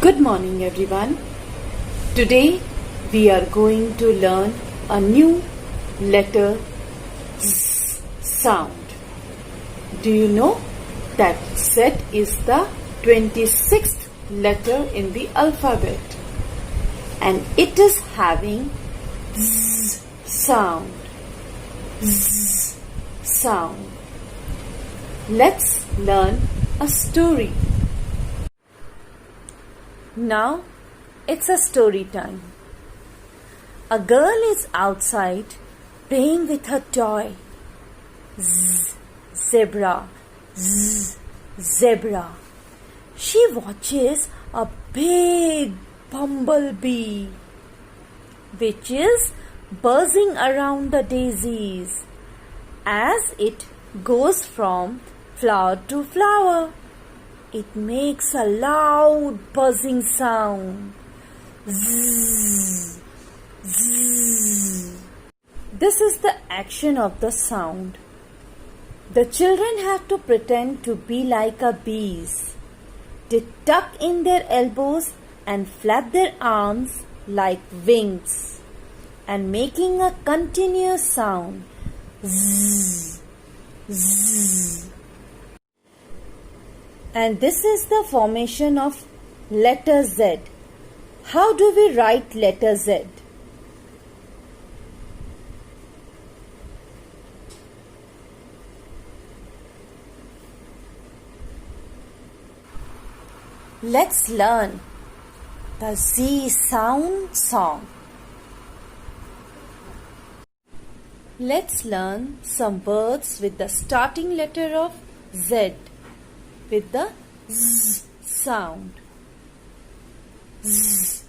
Good morning, everyone. Today we are going to learn a new letter Z sound. Do you know that Z is the 26th letter in the alphabet and it is having Z sound. Z sound. Let's learn a story. Now it's a story time. A girl is outside playing with her toy. Zzz, zebra, zzz, zebra. She watches a big bumblebee which is buzzing around the daisies as it goes from flower to flower. It makes a loud buzzing sound. Zzz, zzz. This is the action of the sound. The children have to pretend to be like a bees. They tuck in their elbows and flap their arms like wings and making a continuous sound. Zzz, zzz. And this is the formation of letter Z. How do we write letter Z? Let's learn the Z sound song. Let's learn some words with the starting letter of Z with the Z sound. Z,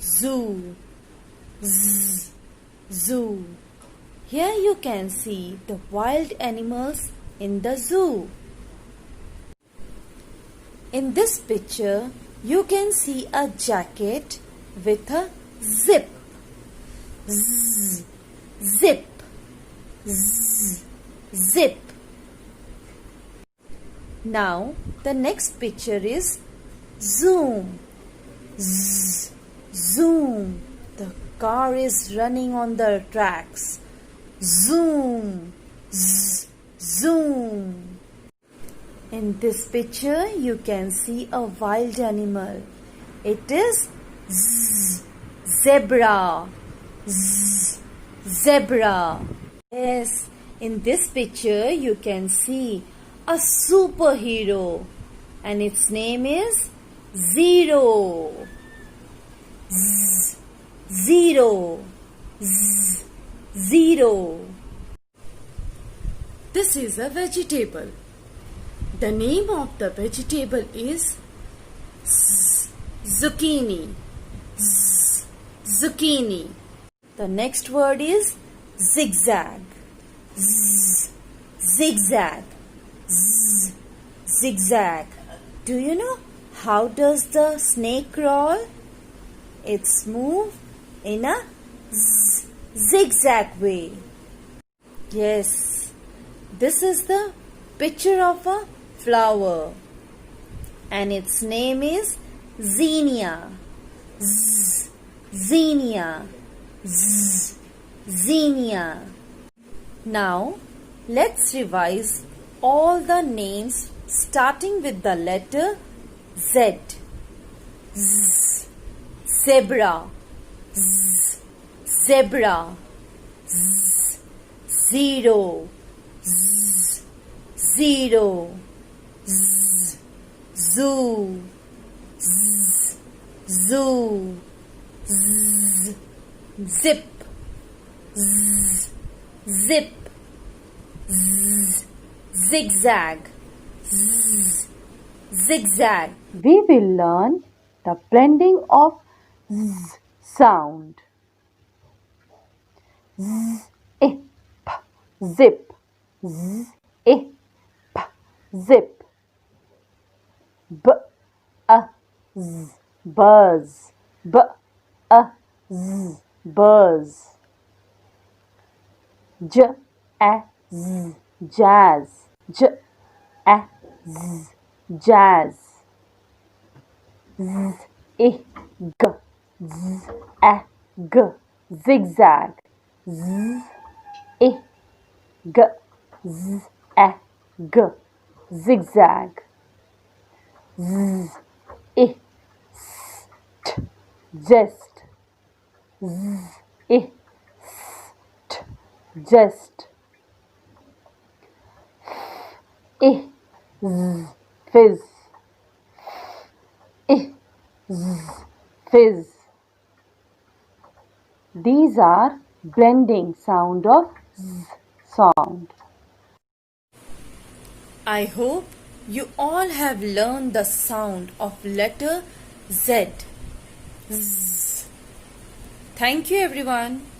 zoo, z, zoo. Here you can see the wild animals in the zoo. In this picture, you can see a jacket with a zip. Z, zip, z, zip. Now, the next picture is zoom. Z, zoom. The car is running on the tracks. Zoom, z, zoom. In this picture, you can see a wild animal. It is z, zebra. Z, zebra. Yes, in this picture, you can see a superhero and its name is Zero. Z, zero, z, zero. This is a vegetable. The name of the vegetable is zucchini. Z, zucchini. The next word is zigzag. Z, zigzag. Z, zigzag. Do you know how does the snake crawl? It's move in a zigzag way. Yes, this is the picture of a flower and its name is zinnia. Z, zinnia. Z, zinnia. Now let's revise all the names starting with the letter Z. Z, zebra. Z, zebra. Z, zero. Z, zero. Z, zoo. Z, zoo. Z, zip. Z, zip. Z, zigzag. Z, zigzag. We will learn the blending of Z sound. Z, ip, zip. Z, ip, zip. B, a, z, buzz. B, a, z, buzz. J, a, z, jazz. J, a, z, jazz. Z, I, G, Z, A, G, zigzag. Z, I, G, Z, A, G, zigzag. Z, I, S, T, zest. Z, I, S, T, zest. I, Z, fizz. I, Z, fizz. These are blending sound of Z sound. I hope you all have learned the sound of letter Z. Z. Thank you everyone.